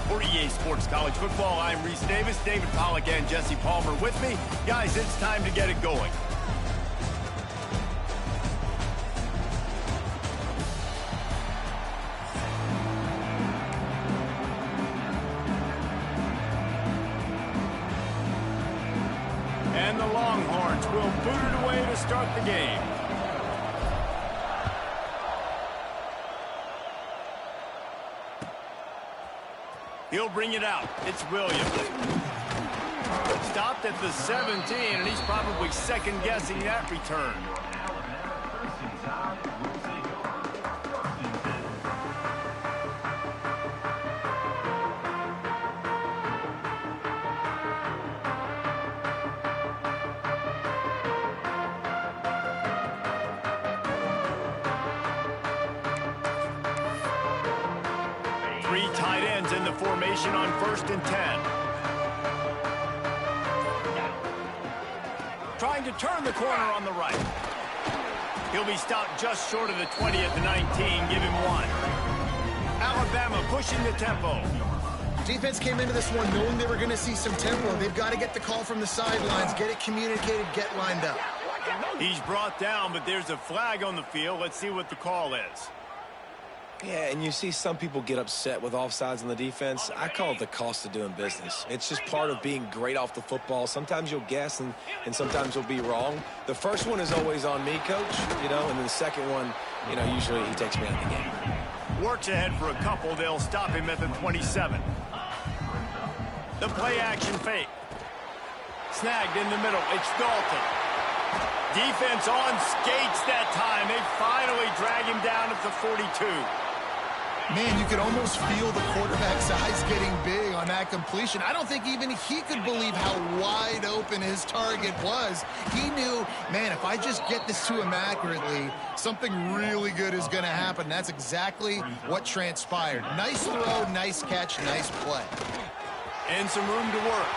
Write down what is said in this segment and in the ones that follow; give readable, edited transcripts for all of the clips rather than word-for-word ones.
For EA Sports College Football, I'm Reese Davis, David Pollack, and Jesse Palmer with me. Guys, it's time to get it going. And the Longhorns will boot it away to start the game. He'll bring it out. It's Williams. Stopped at the 17, and he's probably second-guessing that return. Three tight ends in the formation on 1st and 10. Trying to turn the corner on the right. He'll be stopped just short of the 20 at the 19. Give him one. Alabama pushing the tempo. Defense came into this one knowing they were going to see some tempo. They've got to get the call from the sidelines, get it communicated, get lined up. He's brought down, but there's a flag on the field. Let's see what the call is. Yeah, and you see some people get upset with offsides on the defense. I call it the cost of doing business. It's just part of being great off the football. Sometimes you'll guess and sometimes you'll be wrong. The first one is always on me, Coach, and then the second one, usually he takes me out of the game. Works ahead for a couple. They'll stop him at the 27. The play-action fake. Snagged in the middle. It's Dalton. Defense on skates that time. They finally drag him down at the 42. Man, you could almost feel the quarterback's eyes getting big on that completion. I don't think even he could believe how wide open his target was. He knew, man, if I just get this to him accurately, something really good is going to happen. That's exactly what transpired. Nice throw, nice catch, nice play. And some room to work.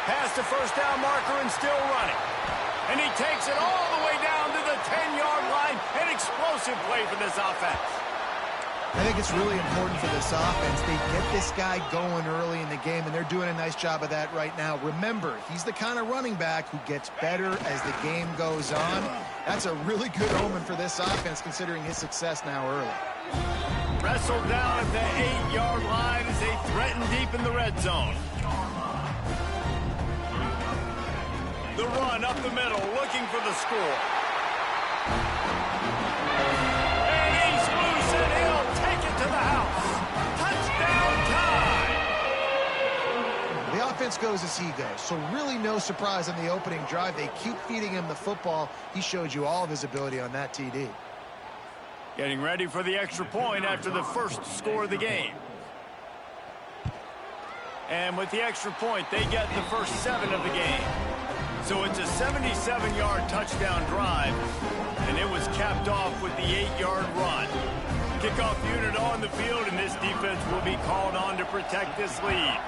Past the first down marker and still running. And he takes it all the way down to the 10-yard line. An explosive play for this offense. I think it's really important for this offense. They get this guy going early in the game, and they're doing a nice job of that right now. Remember, he's the kind of running back who gets better as the game goes on. That's a really good omen for this offense, considering his success now early. Wrestled down at the 8-yard line as they threaten deep in the red zone. The run up the middle, looking for the score. And he's loose, and he'll take it to the house. Touchdown time! The offense goes as he goes, so really no surprise on the opening drive. They keep feeding him the football. He showed you all of his ability on that TD. Getting ready for the extra point after the first score of the game. And with the extra point, they get the first 7 of the game. So it's a 77-yard touchdown drive, and it was capped off with the 8-yard run. Kickoff unit on the field, and this defense will be called on to protect this lead.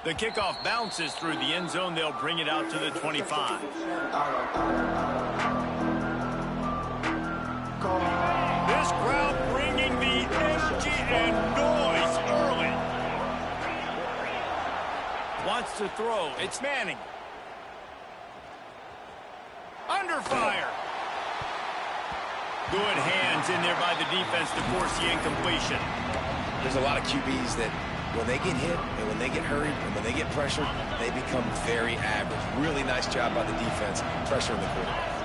The kickoff bounces through the end zone. They'll bring it out to the 25. This crowd bringing the energy and noise early. Wants to throw. It's Manning. Under fire. Good hands in there by the defense to force the incompletion. There's a lot of QBs that when they get hit and when they get hurried and when they get pressured, they become very average. Really nice job by the defense pressuring the quarterback.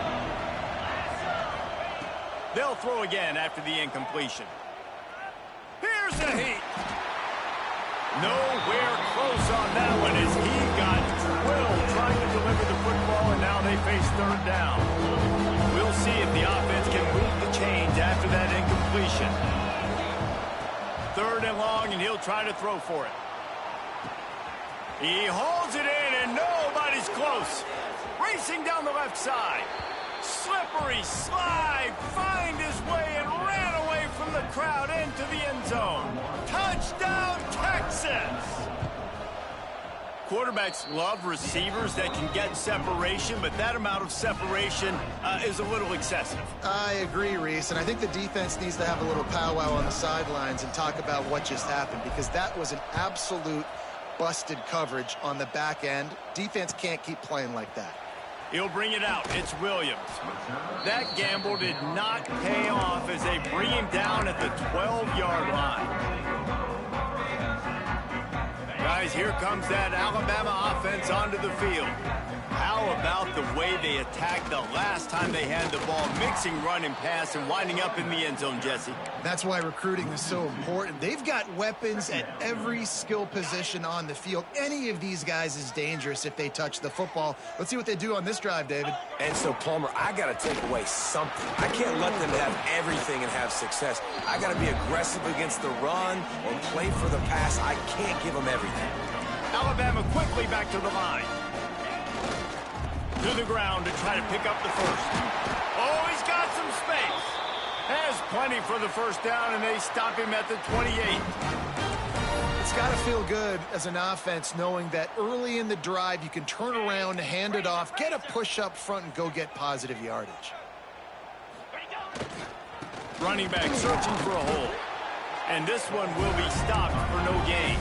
They'll throw again after the incompletion. Here's a heat. Nowhere close on that one as he got drilled trying to deliver the football, and now they face 3rd down. We'll see if the offense can move the chains after that incompletion. 3rd and long, and he'll try to throw for it. He hauls it in, and nobody's close. Racing down the left side. Slippery slide, find his way and ran away from the crowd into the end zone. Touchdown, Texas! Quarterbacks love receivers that can get separation, but that amount of separation is a little excessive. I agree, Reese, and I think the defense needs to have a little powwow on the sidelines and talk about what just happened, because that was an absolute busted coverage on the back end. Defense can't keep playing like that. He'll bring it out. It's Williams. That gamble did not pay off as they bring him down at the 12-yard line. Guys, here comes that Alabama offense onto the field. How about the way they attacked the last time they had the ball, mixing run and pass and winding up in the end zone, Jesse? That's why recruiting is so important. They've got weapons at every skill position on the field. Any of these guys is dangerous if they touch the football. Let's see what they do on this drive, David. And so, Palmer, I got to take away something. I can't let them have everything and have success. I got to be aggressive against the run or play for the pass. I can't give them everything. Alabama quickly back to the line. To the ground to try to pick up the first. Oh, he's got some space. Has plenty for the first down, and they stop him at the 28. It's got to feel good as an offense knowing that early in the drive you can turn around, hand it off, get a push up front, and go get positive yardage. Running back searching for a hole. And this one will be stopped for no gain.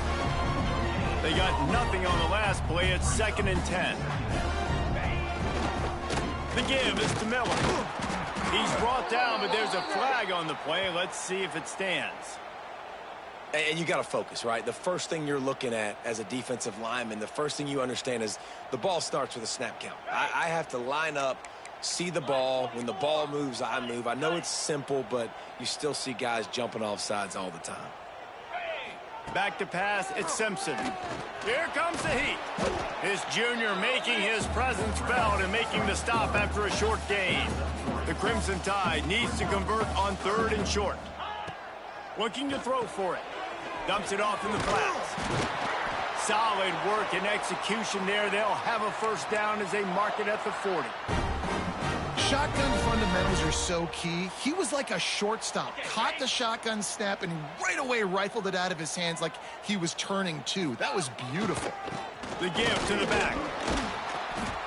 They got nothing on the last play. It's 2nd and 10. The give is to Miller. He's brought down, but there's a flag on the play. Let's see if it stands. And you got to focus, right? The first thing you're looking at as a defensive lineman, the first thing you understand is the ball starts with a snap count. I have to line up, see the ball. When the ball moves, I move. I know it's simple, but you still see guys jumping off sides all the time. Back to pass, it's Simpson. Here comes the heat. This junior making his presence felt and making the stop after a short gain. The Crimson Tide needs to convert on 3rd and short. Looking to throw for it. Dumps it off in the flats. Solid work and execution there. They'll have a first down as they mark it at the 40. Shotgun fundamentals are so key. He was like a shortstop. Caught the shotgun snap and right away rifled it out of his hands like he was turning two. That was beautiful. The give to the back.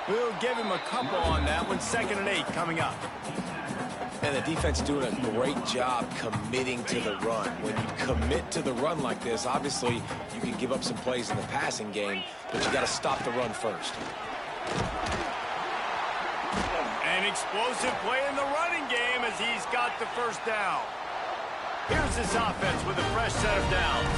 We'll give him a couple on that one. 2nd and 8 coming up. And the defense doing a great job committing to the run. When you commit to the run like this, obviously you can give up some plays in the passing game, but you got to stop the run first. An explosive play in the running game as he's got the first down. Here's this offense with a fresh set of downs.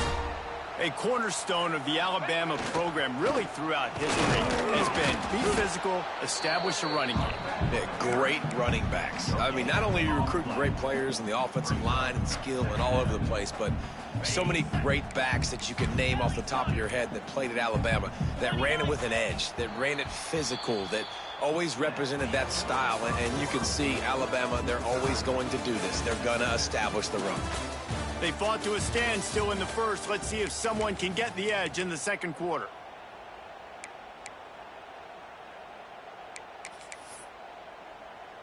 A cornerstone of the Alabama program really throughout history has been be physical, establish a running game. Yeah, great running backs. I mean, not only are you recruiting great players in the offensive line and skill and all over the place, but so many great backs that you can name off the top of your head that played at Alabama, that ran it with an edge, that ran it physical, that always represented that style. And you can see Alabama, they're always going to do this. They're going to establish the run. They fought to a standstill in the first. Let's see if someone can get the edge in the second quarter.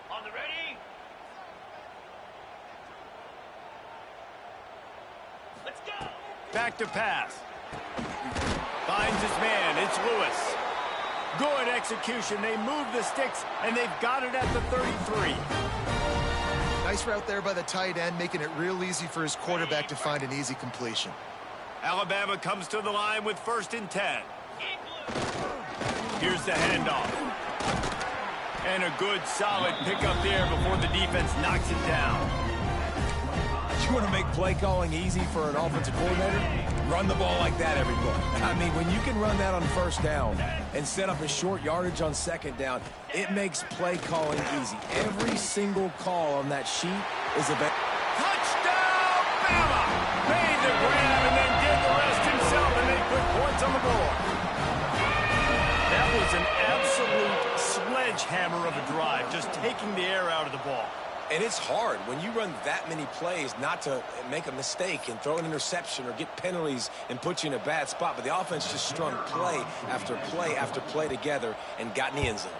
On the ready. Let's go. Back to pass. Finds his man. It's Lewis. Good execution. They move the sticks, and they've got it at the 33. Nice route there by the tight end, making it real easy for his quarterback to find an easy completion. Alabama comes to the line with 1st and 10. Here's the handoff. And a good, solid pickup there before the defense knocks it down. You want to make play calling easy for an offensive coordinator? Run the ball like that every play. I mean, when you can run that on 1st down and set up a short yardage on 2nd down, it makes play calling easy. Every single call on that sheet is a touchdown, Bama! Made the grab and then did the rest himself, and they put points on the board. That was an absolute sledgehammer of a drive, just taking the air out of the ball. And it's hard when you run that many plays not to make a mistake and throw an interception or get penalties and put you in a bad spot. But the offense just strung play after play after play together and got in the end zone.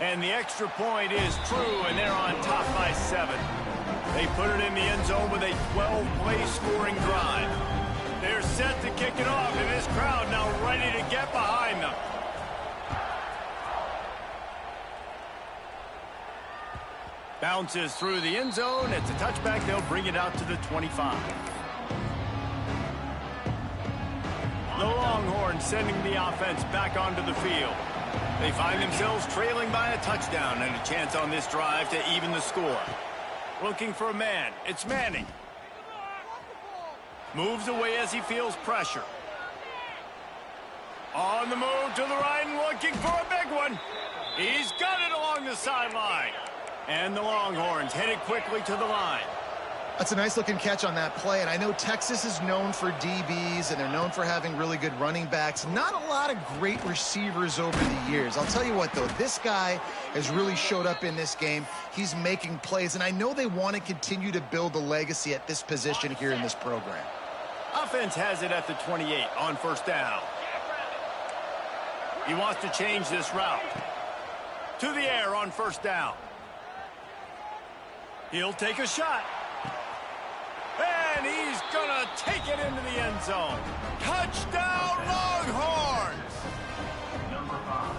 And the extra point is true, and they're on top by 7. They put it in the end zone with a 12-play scoring drive. They're set to kick it off, and this crowd now ready to get behind them. Bounces through the end zone. It's a touchback. They'll bring it out to the 25. The Longhorns sending the offense back onto the field. They find themselves trailing by a touchdown and a chance on this drive to even the score. Looking for a man. It's Manning. Moves away as he feels pressure. On the move to the right and looking for a big one. He's got it along the sideline. And the Longhorns headed quickly to the line. That's a nice-looking catch on that play, and I know Texas is known for DBs, and they're known for having really good running backs. Not a lot of great receivers over the years. I'll tell you what, though, this guy has really showed up in this game. He's making plays, and I know they want to continue to build a legacy at this position here in this program. Offense has it at the 28 on first down. He wants to change this route. To the air on first down. He'll take a shot. And he's going to take it into the end zone. Touchdown, Longhorns!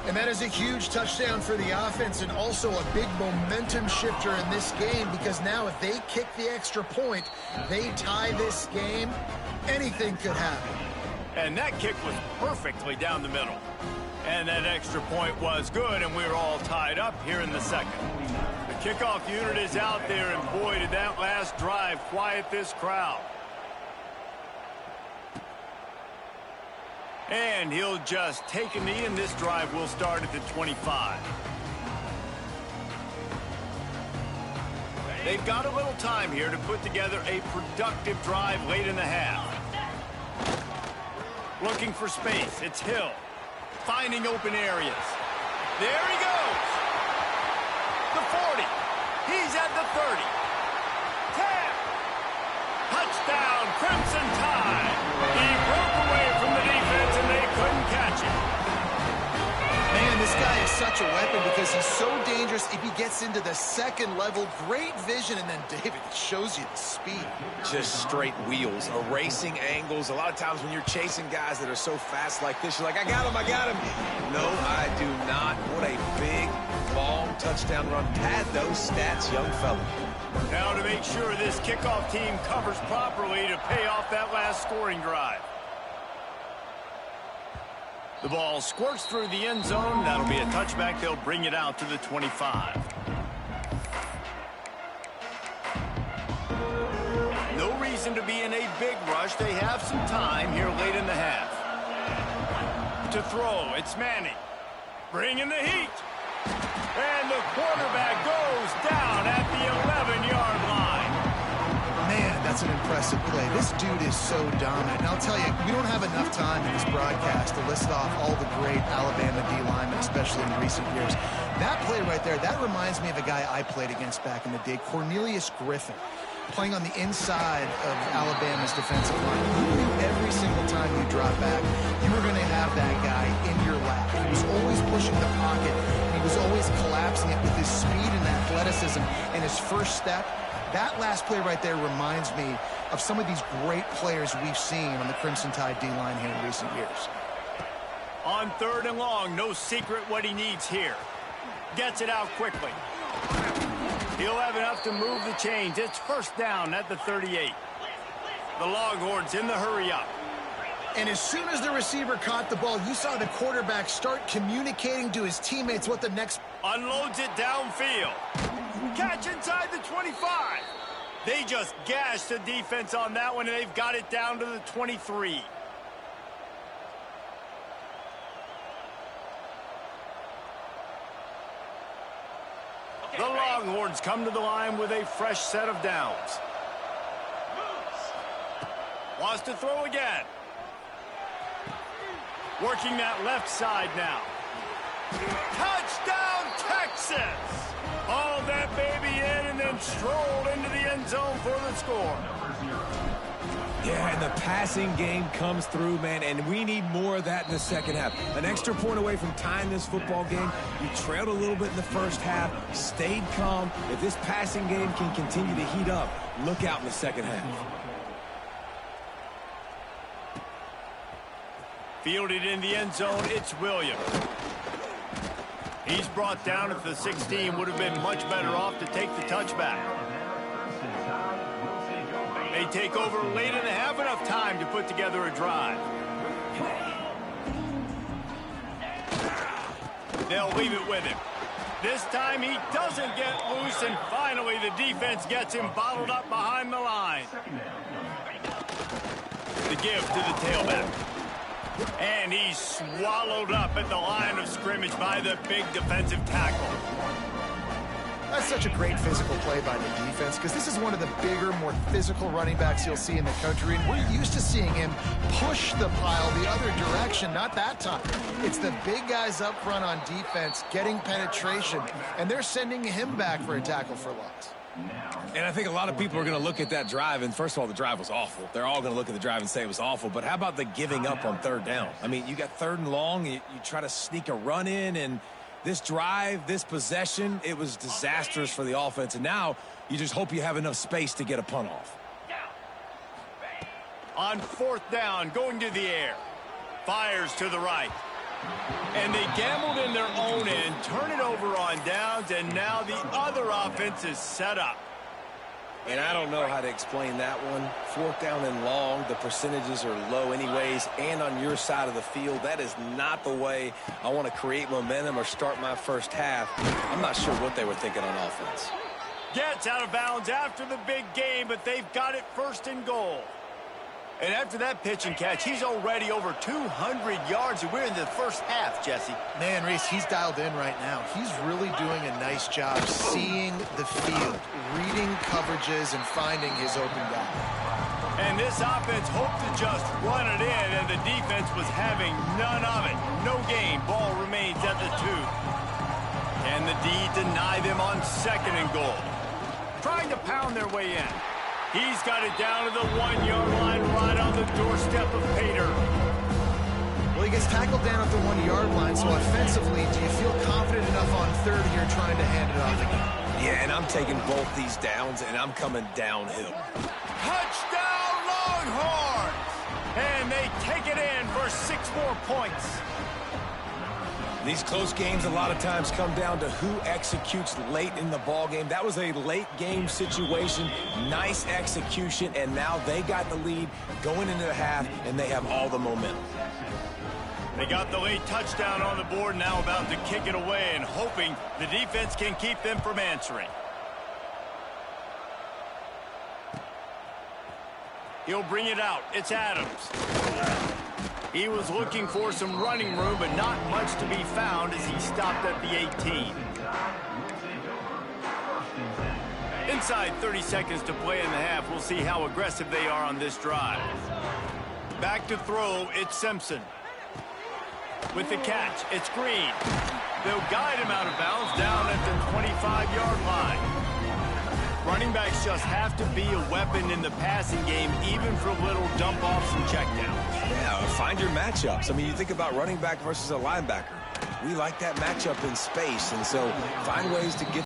And that is a huge touchdown for the offense and also a big momentum shifter in this game, because now if they kick the extra point, they tie this game, anything could happen. And that kick was perfectly down the middle. And that extra point was good, and we were all tied up here in the second. The kickoff unit is out there, and boy, did that last drive quiet this crowd. And he'll just take a knee, and this drive will start at the 25. They've got a little time here to put together a productive drive late in the half. Looking for space. It's Hill. Finding open areas. There he goes. The 40. He's at the 30. 10. Touchdown, Crimson Tide. He broke away from the defense and they couldn't catch him. Man, this guy is such a weapon because he's so dangerous. If he gets into the second level, great vision, and then David shows you the speed. Just straight wheels, erasing angles. A lot of times when you're chasing guys that are so fast like this, you're like, I got him. No, I do not. What a big, long touchdown run. Pad those stats, young fella. Now to make sure this kickoff team covers properly to pay off that last scoring drive. The ball squirts through the end zone. That'll be a touchback. They'll bring it out to the 25. No reason to be in a big rush. They have some time here late in the half. To throw, it's Manning. Bringing the heat. And the quarterback goes down at the 11-yard line. Man, that's an impressive play. This dude is so dominant. And I'll tell you, we don't have enough time in this broadcast to list off all the great Alabama D linemen, especially in recent years. That play right there, that reminds me of a guy I played against back in the day, Cornelius Griffin, playing on the inside of Alabama's defensive line. You knew every single time you drop back, you were going to have that guy in your lap. He was always pushing the pocket. He was always collapsing it with his speed and athleticism and his first step. That last play right there reminds me of some of these great players we've seen on the Crimson Tide D-line here in recent years. On third and long, no secret what he needs here. Gets it out quickly. He'll have enough to move the chains. It's first down at the 38. The Longhorns in the hurry-up. And as soon as the receiver caught the ball, you saw the quarterback start communicating to his teammates what the next... Unloads it downfield. Catch inside the 25. They just gashed the defense on that one, and they've got it down to the 23. The Longhorns come to the line with a fresh set of downs. Wants to throw again. Working that left side now. Touchdown, Texas! Hauled that baby in and then strolled into the end zone for the score. Yeah, and the passing game comes through, man, and we need more of that in the second half. An extra point away from tying this football game. You trailed a little bit in the first half, stayed calm. If this passing game can continue to heat up, look out in the second half. Fielded in the end zone, it's Williams. He's brought down at the 16. Would have been much better off to take the touchback. They take over late and have enough time to put together a drive. They'll leave it with him. This time he doesn't get loose, and finally the defense gets him bottled up behind the line. The give to the tailback. And he's swallowed up at the line of scrimmage by the big defensive tackle. That's such a great physical play by the defense, because this is one of the bigger, more physical running backs you'll see in the country, and we're used to seeing him push the pile the other direction. Not that time. It's the big guys up front on defense getting penetration, and they're sending him back for a tackle for loss. And I think a lot of people are going to look at that drive, and first of all, the drive was awful. They're all going to look at the drive and say it was awful, but how about the giving up on third down? I mean, you got 3rd and long, you try to sneak a run in, and this drive, this possession, it was disastrous for the offense, and now you just hope you have enough space to get a punt off. On 4th down, going to the air. Fires to the right. And they gambled in their own end, turn it over on downs, and now the other offense is set up. And I don't know how to explain that one. 4th down and long, the percentages are low anyways, and on your side of the field, that is not the way I want to create momentum or start my first half. I'm not sure what they were thinking on offense. Gets out of bounds after the big game, but they've got it 1st and goal. And after that pitch and catch, he's already over 200 yards, and we're in the first half, Jesse. Man, Reese, he's dialed in right now. He's really doing a nice job seeing the field, reading coverages, and finding his open guy. And this offense hoped to just run it in, and the defense was having none of it. No gain. Ball remains at the 2. Can the D deny them on 2nd and goal? Trying to pound their way in. He's got it down to the 1-yard line, right on the doorstep of Pater. Well, he gets tackled down at the 1-yard line, so offensively, do you feel confident enough on 3rd here trying to hand it off again? Yeah, and I'm taking both these downs, and I'm coming downhill. Touchdown, Longhorns! And they take it in for 6 more points. These close games a lot of times come down to who executes late in the ball game. That was a late game situation, nice execution, and now they got the lead going into the half, and they have all the momentum. They got the late touchdown on the board, now about to kick it away and hoping the defense can keep them from answering. He'll bring it out. It's Adams. He was looking for some running room, but not much to be found as he stopped at the 18. Inside 30 seconds to play in the half. We'll see how aggressive they are on this drive. Back to throw, it's Simpson. With the catch, it's Green. They'll guide him out of bounds down at the 25-yard line. Running backs just have to be a weapon in the passing game, even for little dump-offs and checkdowns. Yeah, find your matchups. I mean, you think about running back versus a linebacker. We like that matchup in space, and so find ways to get